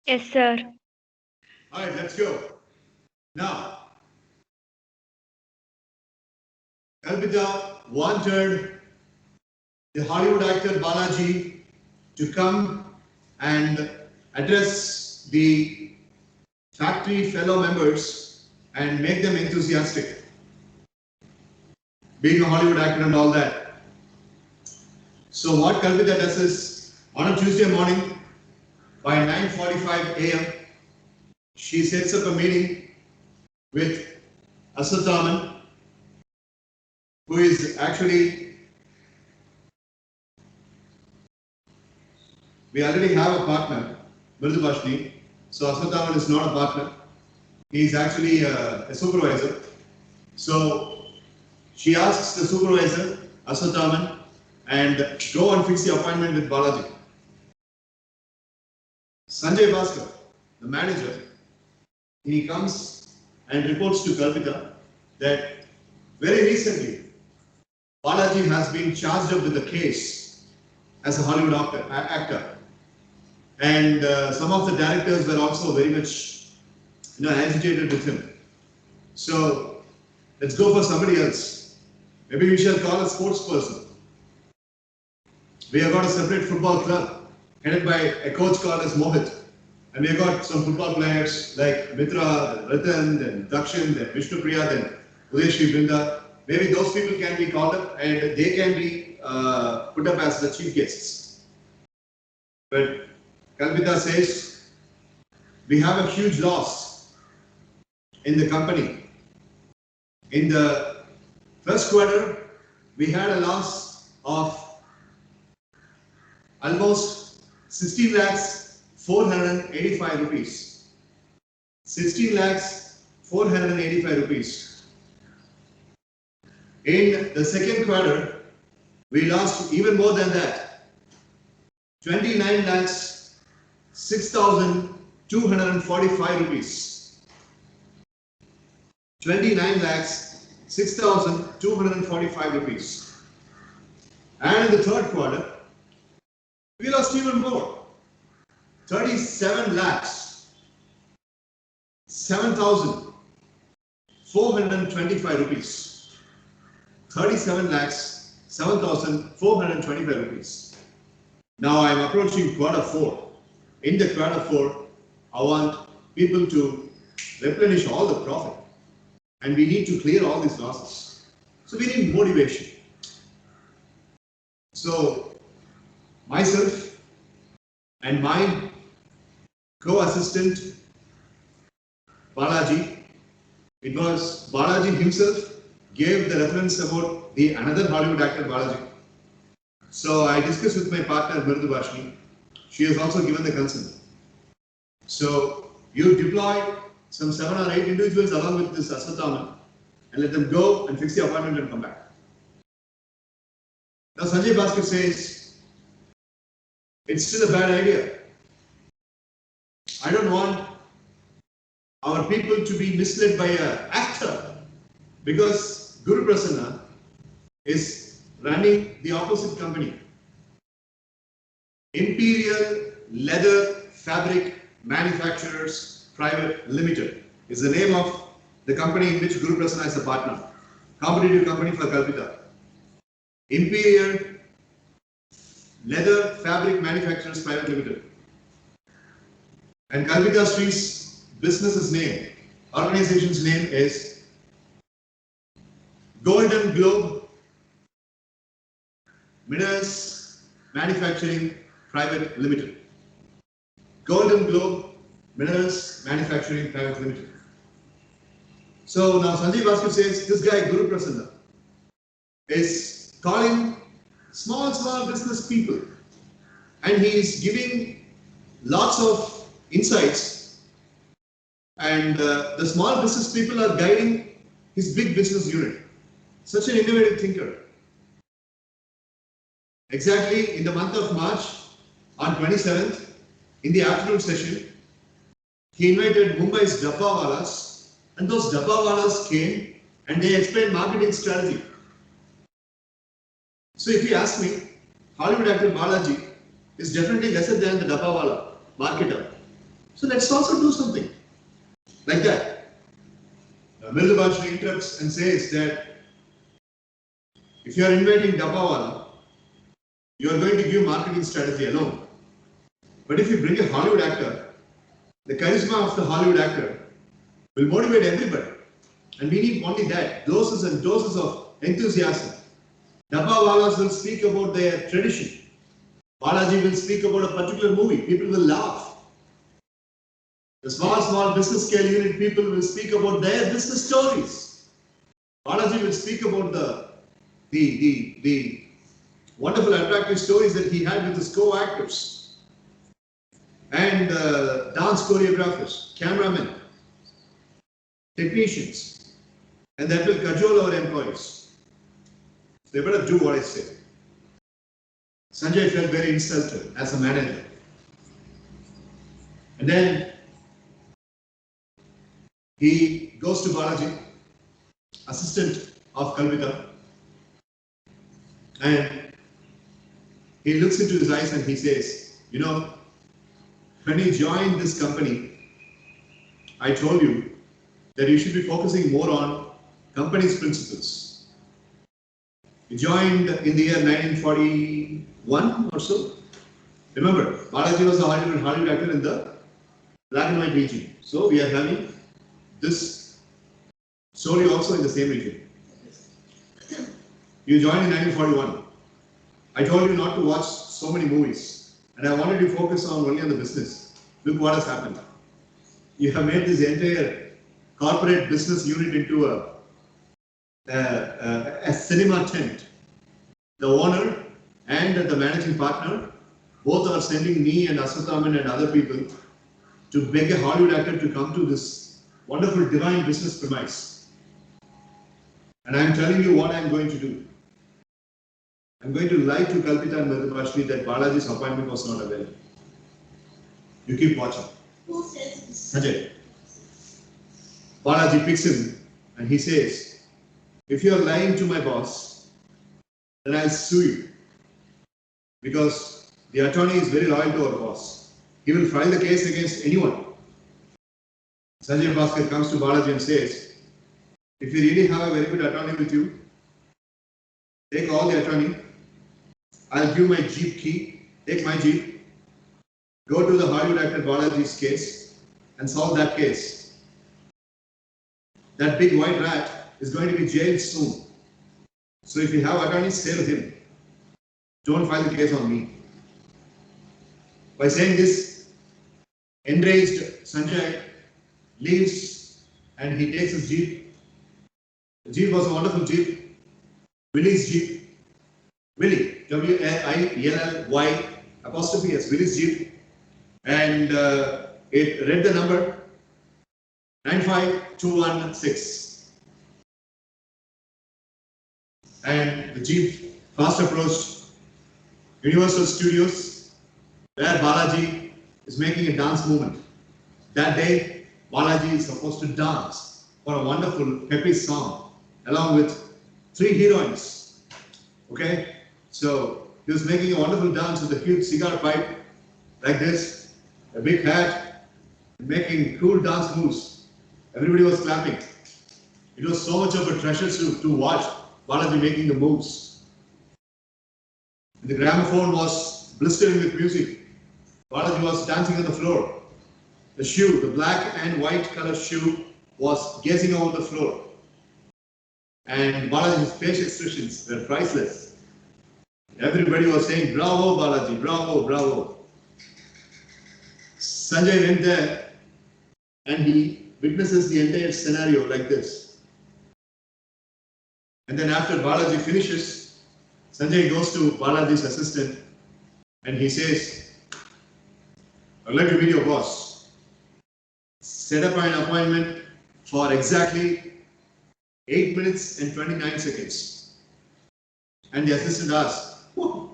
Yes, sir. Alright, let's go. Now, Kalpita wanted the Hollywood actor Balaji to come and address the factory fellow members and make them enthusiastic. Being a Hollywood actor and all that. So what Kalpita does is, on a Tuesday morning, by 9:45 a.m., she sets up a meeting with Asathaman, who is actually, we already have a partner, Mridubashni, so Asathaman is not a partner, he is actually a supervisor. So she asks the supervisor, Asathaman, and go and fix the appointment with Balaji. Sanjay Bhaskar, the manager, he comes and reports to Kalpita that very recently Balaji has been charged up with a case as a Hollywood actor. And some of the directors were also very much agitated with him. So let's go for somebody else. Maybe we shall call a sports person. We have got a separate football club headed by a coach called as Mohit. And we have got some football players like Mitra, Ratan, then Dakshin, then Vishnu Priya, then Udeshri Brinda. Maybe those people can be called up and they can be put up as the chief guests. But Kalpita says, we have a huge loss in the company. In the first quarter, we had a loss of almost 16 lakhs 485 rupees. 16 lakhs 485 rupees. In the second quarter, we lost even more than that. 29 lakhs 6,245 rupees. 29 lakhs 6,245 rupees. And in the third quarter, we lost even more. 37 lakhs 7,425 rupees. 37 lakhs 7,425 rupees. Now I am approaching quarter 4. In the quarter 4, I want people to replenish all the profit. And we need to clear all these losses. So we need motivation. So myself and my co-assistant Balaji, it was Balaji himself gave the reference about the another Hollywood actor Balaji. So I discussed with my partner Mridubashni. She has also given the consent. So you deploy some 7 or 8 individuals along with this Asathaman and let them go and fix the appointment and come back. Now Sanjay Bhaskar says, it's still a bad idea. I don't want our people to be misled by an actor because Guru Prasanna is running the opposite company. Imperial Leather Fabric Manufacturers Private Limited is the name of the company in which Guru Prasanna is a partner. Competitive company for Kalpita. Imperial Leather Fabric Manufacturers Private Limited. And Kalpita Street's business's name, organization's name is Golden Globe Minerals Manufacturing Private Limited. Golden Globe Minerals Manufacturing Private Limited. So now Sanjay Bhaskar says this guy Guru Prasanna is calling small business people and he is giving lots of insights and the small business people are guiding his big business unit. Such an innovative thinker. Exactly in the month of March on 27th in the afternoon session he invited Mumbai's Dabbawalas and those Dabbawalas came and they explained marketing strategy. So if you ask me, Hollywood actor Balaji is definitely lesser than the Dabbawala marketer. So let's also do something like that. Mridubhash interrupts and says that if you are inviting Dabbawala, you are going to give marketing strategy alone. But if you bring a Hollywood actor, the charisma of the Hollywood actor will motivate everybody. And we need only that, doses and doses of enthusiasm. Dabbawalas will speak about their tradition. Balaji will speak about a particular movie. People will laugh. The small business scale unit people will speak about their business stories. Balaji will speak about the wonderful attractive stories that he had with his co-actors and dance choreographers, cameramen, technicians, and that will cajole our employees. They better do what I say. Sanjay felt very insulted as a manager. And then he goes to Balaji, assistant of Kalpita, and he looks into his eyes and he says, you know, when you joined this company, I told you that you should be focusing more on company's principles. You joined in the year 1941 or so. Remember, Balaji was a Hollywood actor in the black and white region. So we are having this story also in the same region. You joined in 1941. I told you not to watch so many movies, and I wanted you to focus only on the business. Look what has happened. You have made this entire corporate business unit into a cinema tent. The owner and the managing partner both are sending me and Aswathaman and other people to beg a Hollywood actor to come to this wonderful divine business premise. And I am telling you what I am going to do. I am going to lie to Kalpita and Mridubhash that Balaji's appointment was not available. You keep watching. Who says this? Sanjay. Balaji picks him and he says, if you are lying to my boss, then I'll sue you. Because the attorney is very loyal to our boss. He will file the case against anyone. Sanjay Bhaskar comes to Balaji and says, if you really have a very good attorney with you, take all the attorney. I'll give my jeep key, take my jeep, go to the Hollywood actor Balaji's case and solve that case. That big white rat is going to be jailed soon. So if you have attorneys, stay with him. Don't file the case on me. By saying this, enraged Sanjay leaves and he takes his jeep. The jeep was a wonderful jeep. Willie's jeep. Willie, W-I-L-L-Y apostrophe S, Willie's jeep. And it read the number 95216. And the jeep fast approached Universal Studios, where Balaji is making a dance movement. That day, Balaji is supposed to dance for a wonderful peppy song along with 3 heroines. Okay, so he was making a wonderful dance with a huge cigar pipe like this, a big hat, making cool dance moves. Everybody was clapping. It was so much of a treasure to watch Balaji making the moves. The gramophone was blistering with music. Balaji was dancing on the floor. The shoe, the black and white color shoe, was gazing over the floor. And Balaji's face expressions were priceless. Everybody was saying, bravo Balaji, bravo, bravo. Sanjay went there and he witnesses the entire scenario like this. And then after Balaji finishes, Sanjay goes to Balaji's assistant and he says, I'd like to meet your boss. Set up an appointment for exactly 8 minutes and 29 seconds. And the assistant asked, what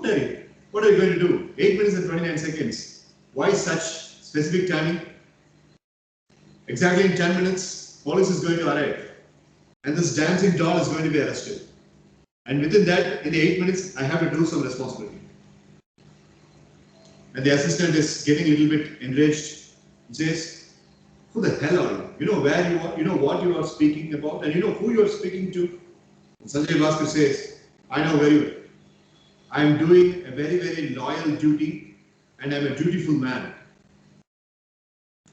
are you going to do? 8 minutes and 29 seconds. Why such specific timing? Exactly in 10 minutes, police is going to arrive. And this dancing doll is going to be arrested. And within that, in the 8 minutes, I have to do some responsibility. And the assistant is getting a little bit enraged and says, who the hell are you? You know where you are, you know what you are speaking about, and you know who you are speaking to. And Sanjay Bhaskar says, I know very well. I am doing a very, very loyal duty, and I am a dutiful man.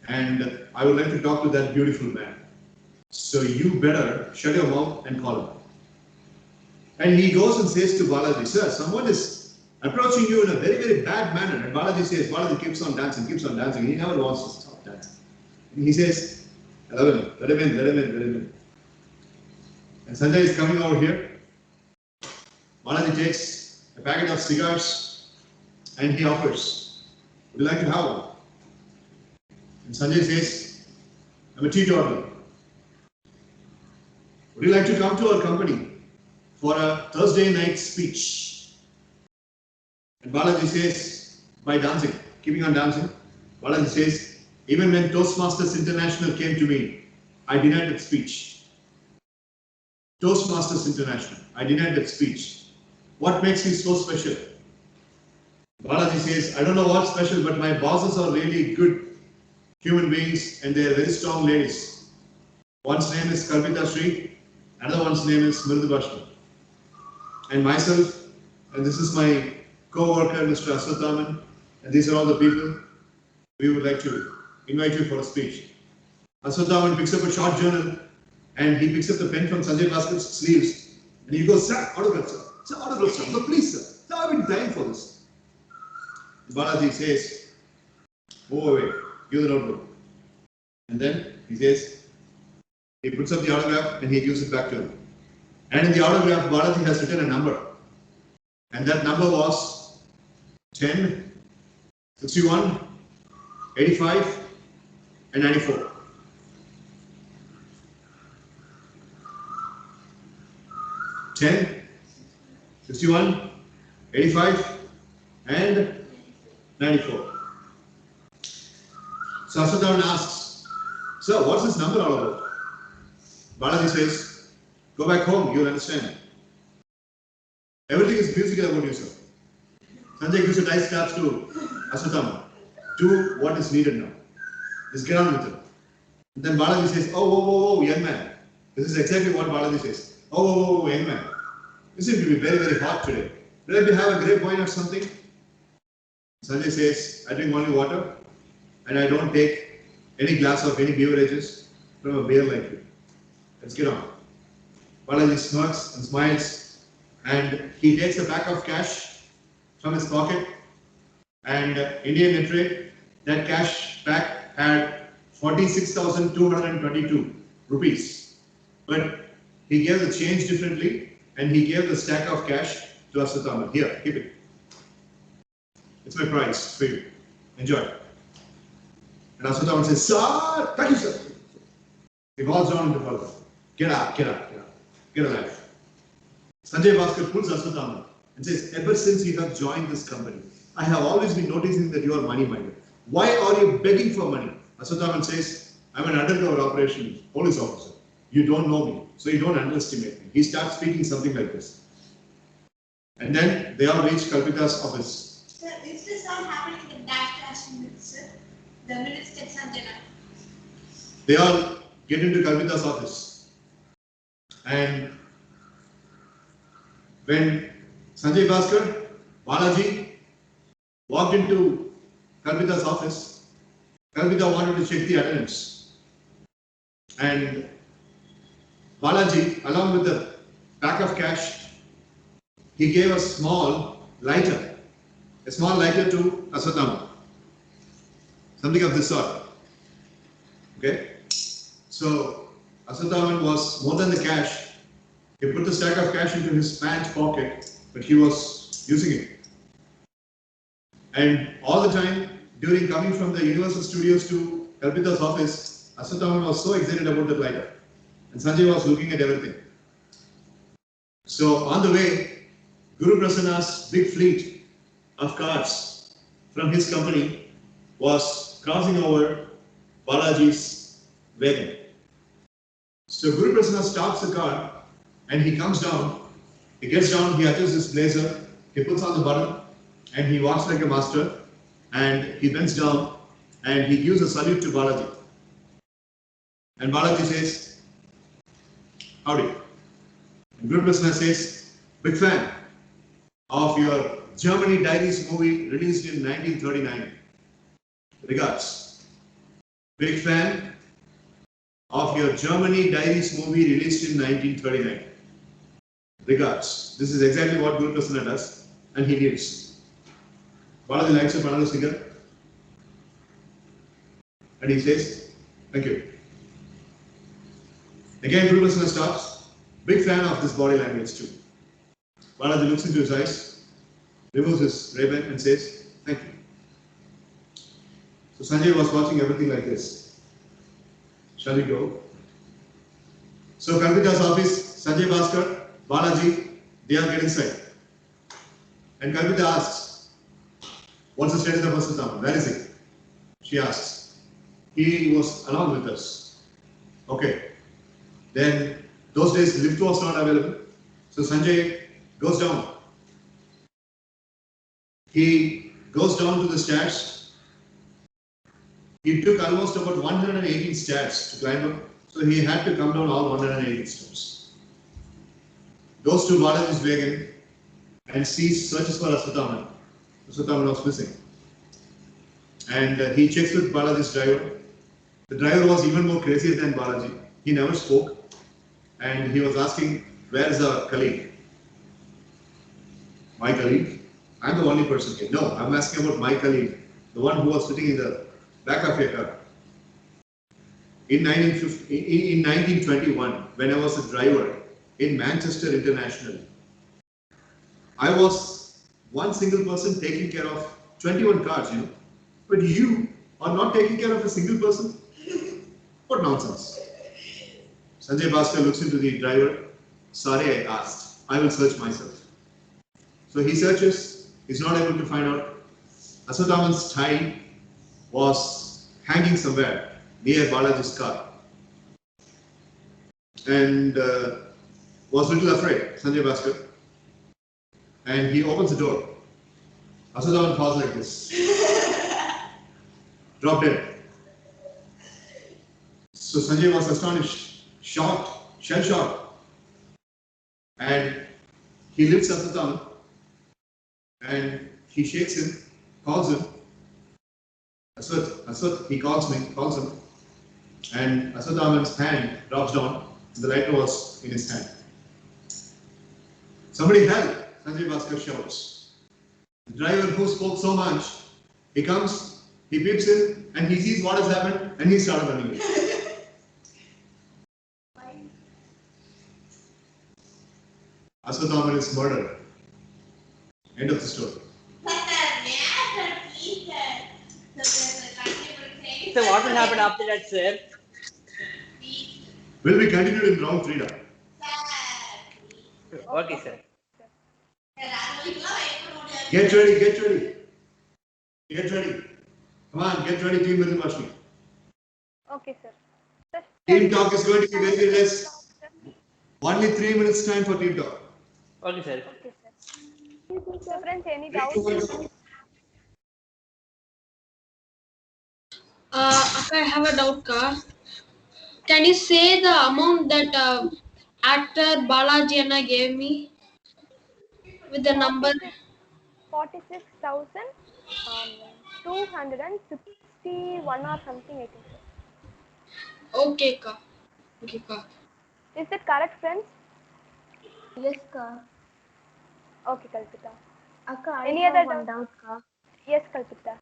And I would like to talk to that beautiful man. So you better shut your mouth and call him. And he goes and says to Balaji, sir, someone is approaching you in a very, very bad manner. And Balaji says, Balaji keeps on dancing. He never wants to stop dancing. And he says, let him in. And Sanjay is coming over here. Balaji takes a packet of cigars and he offers, would you like to have one? And Sanjay says, I'm a teetotaler. Would you like to come to our company for a Thursday night speech? And Balaji says, by dancing, keeping on dancing, Balaji says, even when Toastmasters International came to me, I denied that speech. Toastmasters International, I denied that speech. What makes me so special? Balaji says, I don't know what's special, but my bosses are really good human beings and they are very strong ladies. One's name is Kalpita Sri, another one's name is Mridu Bashma. And myself, and this is my co-worker, Mr. Aswathaman, and these are all the people we would like to invite you for a speech. Aswathaman picks up a short journal and he picks up the pen from Sanjay Bhaskar's sleeves and he goes, sir, autograph, sir. Sir, autograph, sir. No, please, sir. Sir, I've been dying for this. Balaji says, move away, give the notebook. And then he says, he puts up the autograph and he gives it back to him. And in the autograph, Balaji has written a number. And that number was 10, 61, 85, and 94. 10, 61, 85, and 94. So Aswathaman asks, sir, what's this number all about? Balaji says, go back home, you'll understand. Everything is musical about you, sir. Sanjay gives a nice claps to Aswathaman. Do what is needed now. Just get on with it. And then Balaji says, oh, young man. This is exactly what Balaji says. Oh, young man. You seem to be very, very hot today. Would I have a grape wine or something? Sanjay says, I drink only water and I don't take any glass of any beverages from a bear like you. Let's get on. Balaji smirks and smiles and he takes a pack of cash from his pocket and Indian net rate, that cash pack had 46,222 rupees. But he gave the change differently and he gave the stack of cash to Aswathaman. Here, keep it. It's my prize for you. Enjoy. And Aswathaman says, sir, thank you, sir. He falls down in the water. Get up. Get alive. Sanjay Bhaskar pulls Aswathaman and says, ever since you have joined this company, I have always been noticing that you are money-minded. Why are you begging for money? Aswathaman says, I'm an undercover operations police officer. You don't know me, so you don't underestimate me. He starts speaking something like this. And then they all reach Kalpita's office. Sir, is this all happening in that classroom minutes, sir? The minutes get Sanjay. They all get into Kalpita's office. And when Sanjay Bhaskar, Balaji walked into Kalpita's office, Kalpita wanted to check the attendance. And Balaji, along with the pack of cash, he gave a small lighter to Aswathaman. Something of this sort. Okay? So Aswathaman was more than the cash. He put the stack of cash into his pant pocket, but he was using it. And all the time, during coming from the Universal Studios to Kalpita's office, Aswathaman was so excited about the lighter. And Sanjay was looking at everything. So on the way, Guru Prasanna's big fleet of cars from his company was crossing over Balaji's wagon. So Guru Prasanna stops the car and he comes down. He gets down, he adjusts his blazer, he puts on the button and he walks like a master. and he bends down and he gives a salute to Balaji. And Balaji says, howdy. And Guru Krishna says, big fan of your Germany Diaries movie released in 1939. Regards. Big fan of your Germany Diaries movie released in 1939. Regards. This is exactly what Guru Krishna does, and he gives. Balaji lights up another cigarette, and he says, thank you. Again, Guru Krishna stops. Big fan of this body language too. Balaji looks into his eyes, removes his Ray-Ban and says, thank you. So Sanjay was watching everything like this. Shall we go? So Kalpita's office, Sanjay Bhaskar, Balaji, they all get inside. And Kalpita asks, what's the status of Aswatthama? Where is he? She asks. He was along with us. Okay. Then those days lift was not available. So Sanjay goes down. He goes down to the stairs. He took almost about 118 stairs to climb up. So he had to come down all 118 steps. Goes to Balaji's wagon and searches for Aswatthama. Aswatthama was missing. And he checks with Balaji's driver. The driver was even more crazier than Balaji. He never spoke. And he was asking, where is our colleague? My colleague? I'm the only person here. No, I'm asking about my colleague, the one who was sitting in the back of your car. In 1921, when I was a driver in Manchester International, I was one single person taking care of 21 cars, you know. But you are not taking care of a single person? What nonsense. Sanjay Bhaskar looks into the driver. Sorry, I asked. I will search myself. So he searches. He's not able to find out. Aswatthama's tie was hanging somewhere near Balaji's car. And was a little afraid, Sanjay Bhaskar. And he opens the door. Aswatthama falls like this. Drop dead. So Sanjay was astonished, shocked, shell-shocked. And he lifts Aswatthama and he shakes him, calls him. Aswath, he calls him. And Aswatthama's hand drops down. The lighter was in his hand. Somebody help! Sanjay Bhaskar shouts. The driver who spoke so much, he comes, he peeps in, and he sees what has happened, and he started running away. Aswatthama is murdered. End of the story. So what will happen after that, sir? Will be continued in round 3 now. Okay, sir. Get ready. Come on, get ready, team Mridulashmi. Okay, sir. Team talk is going to be very less. Only 3 minutes time for team talk. Okay, sir. Okay, sir. So, friends, any 3, doubts? 2, 1, go. Akka, I have a doubt, Ka. Can you say the amount that actor Balaji Anna gave me with the number? 46,261 or something, I think, sir. Okay, Ka. Okay, Ka. Is that correct, friends? Yes, Ka. Okay, Kalpita. Akka, I Any have other one doubt, Ka. Yes, Kalpita.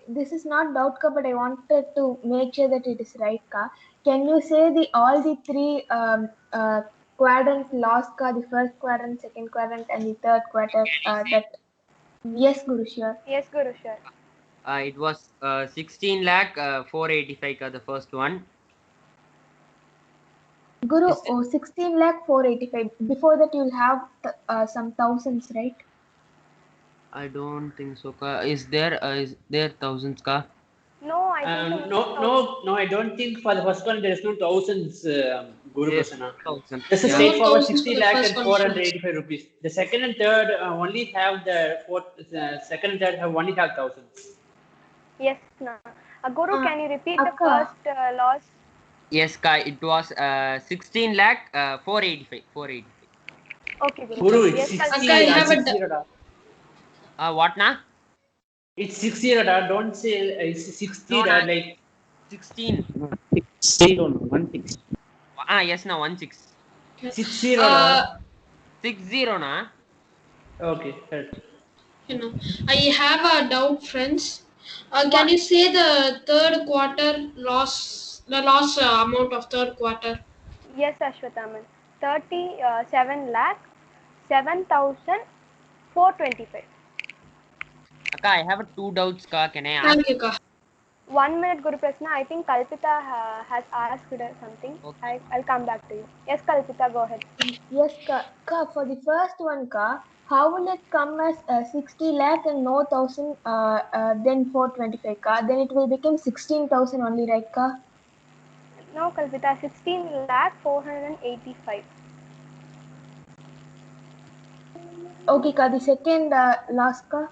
This is not doubt, Ka, but I wanted to make sure that it is right, Ka. Can you say all the three quadrants lost, Ka? The first quadrant, second quadrant, and the third quadrant. Yes, Guru, sure. Yes, Guru, sure. It was 16 lakh 485 ka, the first one. Guru, 16 lakh 485. Before that, you'll have some thousands, right? I don't think so, ka. Is there thousands, ka? No, I think No, I don't think for the first one there is no thousands, Guru Yes, Prasanna. 1000. There's a Yeah. straightforward thousands 60 for the lakh first and one. 485 rupees. The second and third only have the second and third have only have thousands. yes, na. Guru, can you repeat the Akka. first loss? Yes, Kai, it was 16 lakh 485. 485. Okay, Guru. Guru, Yes, it's Akka, 60, I Kalpita. have a 60 da. What na? It's 60 da. Don't say it's 60 No, da. na. Like 16. 60 no 16. Yes, na 16. 60 da. 60 na. Okay, correct. I have a doubt, friends. Can you say the third quarter loss, the loss amount of third quarter? Yes, Ashwathaman. 37 lakh 7,425. Akka, I have two doubts, Ka. Can I ask? Thank you, Ka. 1 minute, Guru Prasna. I think Kalpita has asked something. Okay. I'll come back to you. Yes, Kalpita, go ahead. Yes, Ka, for the first one, Ka, how will it come as 60 lakh and no 1000, then 425, Ka? Then it will become 16,000 only, right, Ka? No, Kalpita, 16 lakh 485. Okay, Ka, the second last, Ka?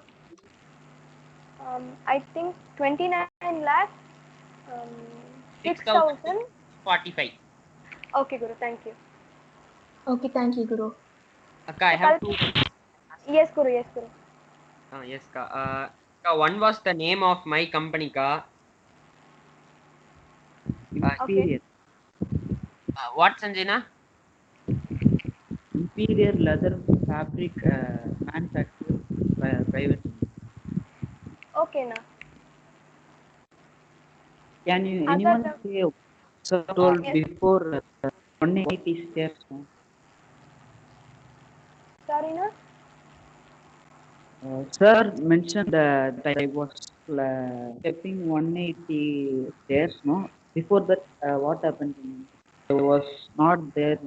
I think 29 lakh 6,000. 6,045. Okay, Guru, thank you. Okay, thank you, Guru. Akka, I have two. Yes, Guru, yes, Guru. Yes, Ka. Ka, one was the name of my company, Ka. Okay. What, Sanjana? Imperial leather fabric manufacturer private. Okay, na. Can you Other anyone doubt? say sir told Yes. before 180 steps? Sorry, na? Sir mentioned that I was stepping 180 stairs. No, before that, what happened to me? I was not there.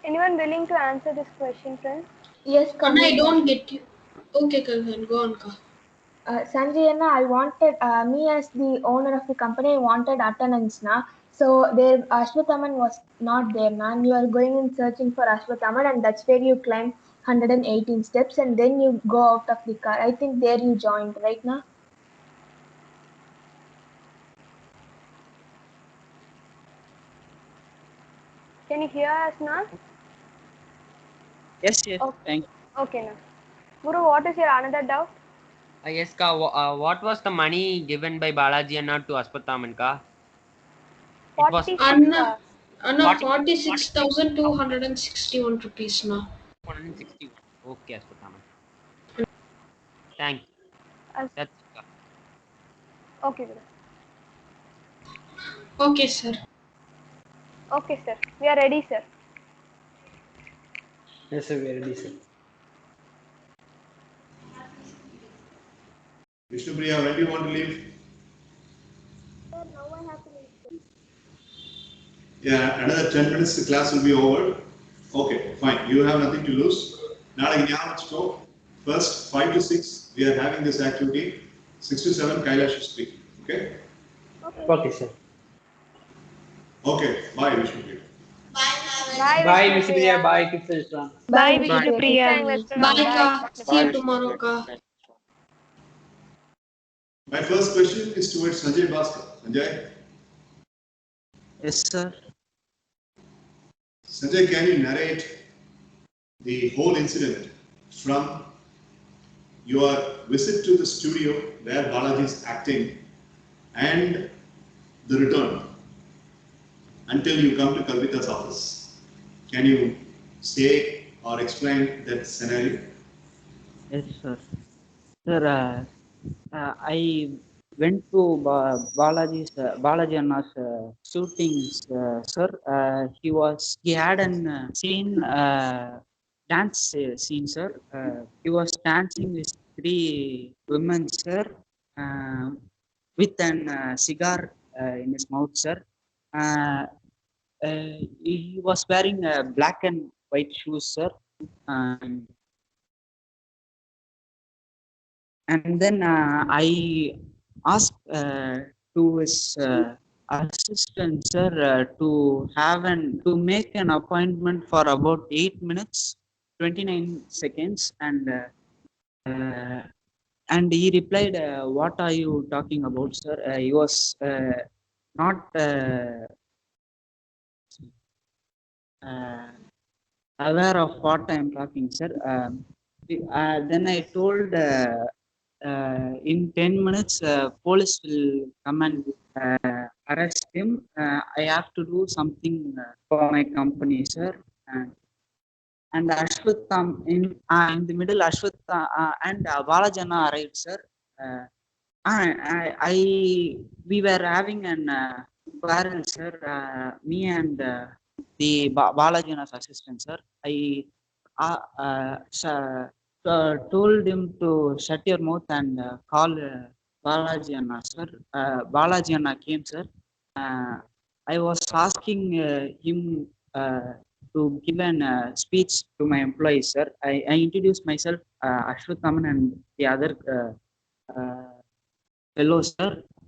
Anyone willing to answer this question, friends? Yes, Ka. Anna, I don't get you. Okay, Kalhan, go on, Ka. Sanjayana, I wanted me as the owner of the company. I wanted attendance, na. So there, Ashwathaman was not there, na. And you are going and searching for Ashwathaman, and that's where you climb 118 steps, and then you go out of the car. I think there you joined, right, na? Can you hear us, na? Yes, Okay. thank you. Okay, na. Guru, what is your another doubt? Yes, Ka. What was the money given by Balaji Anna to Aspathaman, Ka? It was 46. Anna, 40 46,261 rupees now. 161. Okay, Aspathaman. Thank you. That's it, Ka. Okay, Guru. Okay, sir. Okay, sir. We are ready, sir. Yes, sir, very decent. Vishnupriya, when do you want to leave? Sir, now I have to leave. Yeah, another 10 minutes the class will be over. Okay, fine. You have nothing to lose. First, 5 to 6, we are having this activity. 6 to 7, Kailash is speaking. Okay? Okay, sir. Okay, bye, Vishnupriya. Bye, Vishnupriya. Bye, Kids Restaurant. Bye, Vishnupriya. Bye, Ka. See you tomorrow, Ka. My first question is towards Sanjay Bhaskar. Sanjay? Yes, sir. Sanjay, can you narrate the whole incident from your visit to the studio where Balaji is acting and the return until you come to Kalpita's office? Can you say or explain that scenario? Yes, sir. Sir, I went to Balaji Anna's shootings, sir. He had an dance scene, sir. He was dancing with three women, sir, with an cigar in his mouth, sir. He was wearing black and white shoes, sir. And then asked to his assistant, sir, to make an appointment for about 8 minutes, 29 seconds, and he replied, "What are you talking about, sir?" He was not uh, aware of what I am talking, sir. Then I told, in 10 minutes, police will come and arrest him. I have to do something for my company, sir. And Ashwatham in the middle, and Balajana arrived, sir. Uh, I we were having an quarrel, sir. Me and the Balajana's assistant, sir. I told him to shut your mouth and call Balajana, sir. Balajana came, sir. I was asking him to give an speech to my employees, sir. I introduced myself, Ashwathaman, and the other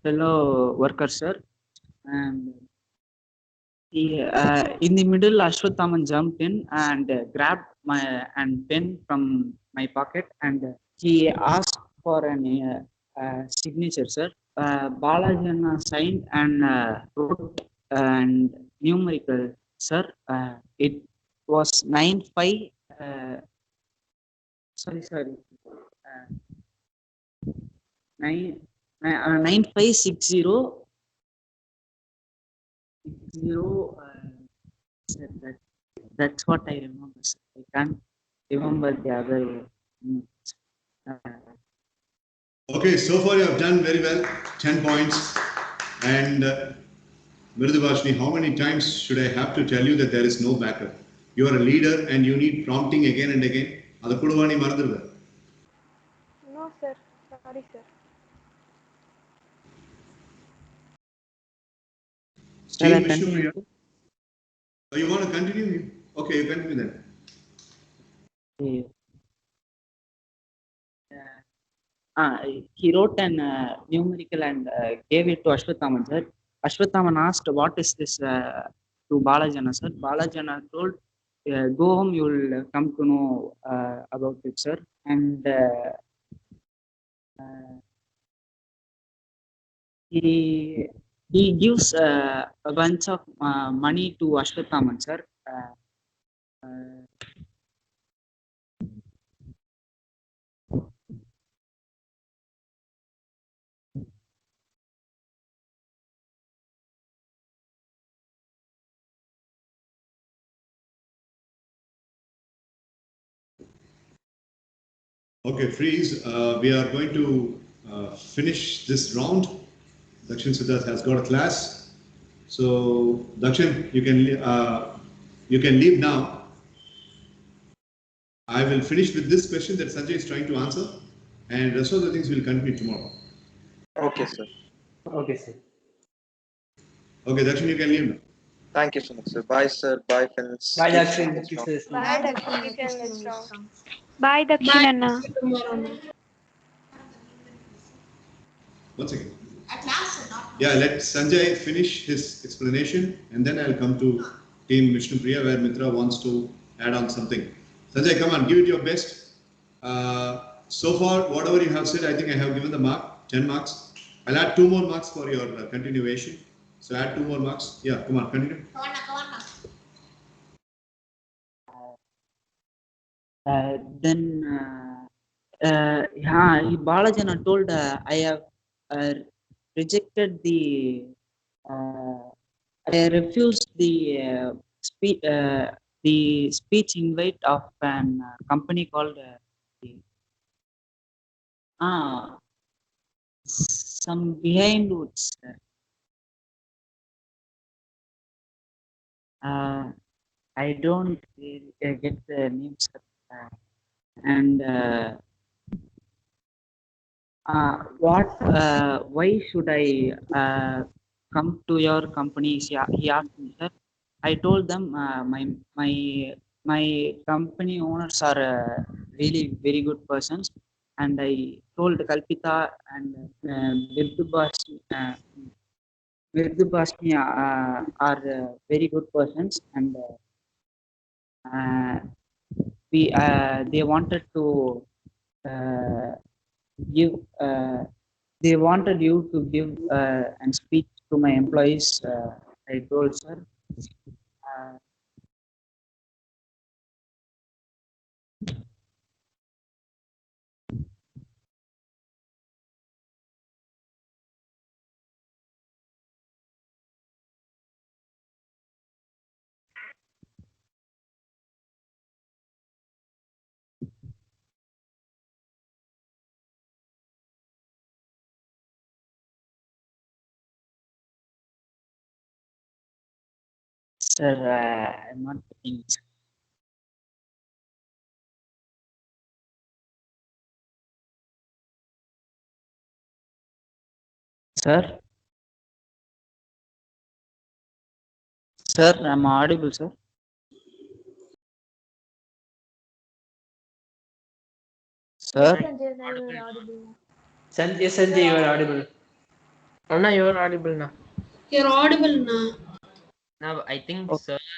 fellow worker, sir. And in the middle, Ashwathaman jumped in and grabbed my pen from my pocket, and he asked for an signature, sir. Balajana signed and wrote and numerical, sir. It was 9-5. Sorry. Uh, 9560. Sir, that's what I remember, sir. I can't remember the other. Okay, so far you have done very well, 10 points. And Mridubhashini, how many times should I have to tell you that there is no backup? You are a leader and you need prompting again and again. Ada kuduvani marandirva. No, sir. Sorry, sir. Team Vishnupriya. Oh, you want to continue? Okay, you continue then. He wrote an numerical and gave it to Ashwathaman, sir. Ashwathaman asked, "What is this?" To Balajana, sir. Balajana told, "Go home, you will come to know about it, sir." And he gives a bunch of money to Ashwathaman, sir. Okay, freeze. We are going to finish this round. Dakshin Siddharth has got a class. So, Dakshin, you can leave now. I will finish with this question that Sanjay is trying to answer, and rest of the things will continue tomorrow. Okay, sir. Okay, sir. Okay, Dakshin, you can leave now. Thank you so much, sir. Bye, sir. Bye, friends. Bye, Keep Dakshin. staying strong. Bye, Dakshin. Keep staying strong. Bye, Bye. Dakshinanna. See you tomorrow. One second. At last, not. Yeah, let Sanjay finish his explanation, and then I'll come to Team Vishnupriya, where Mitra wants to add on something. Sanjay, come on, give it your best. So far, whatever you have said, I think I have given the mark, 10 marks. I'll add 2 more marks for your continuation. So add 2 more marks. Yeah, come on, continue. Come on, now. Balajana told, I have rejected I refused the speech invite of an company called some behind woods. I don't get the names. And why should I come to your company? He asked me, sir. I told them my company owners are really very good persons. and I told Kalpita and Virdu Bashmi are very good persons, and they wanted to uh, give they wanted you to give and speak to my employees. I told sir. Uh, Sir, I'm not getting it. Sir, sir, I'm audible, sir. Sir, Sanjay, now you are audible. Sanjay, you are audible. Anna, you are audible now. You're audible now. Now I think Oh. sir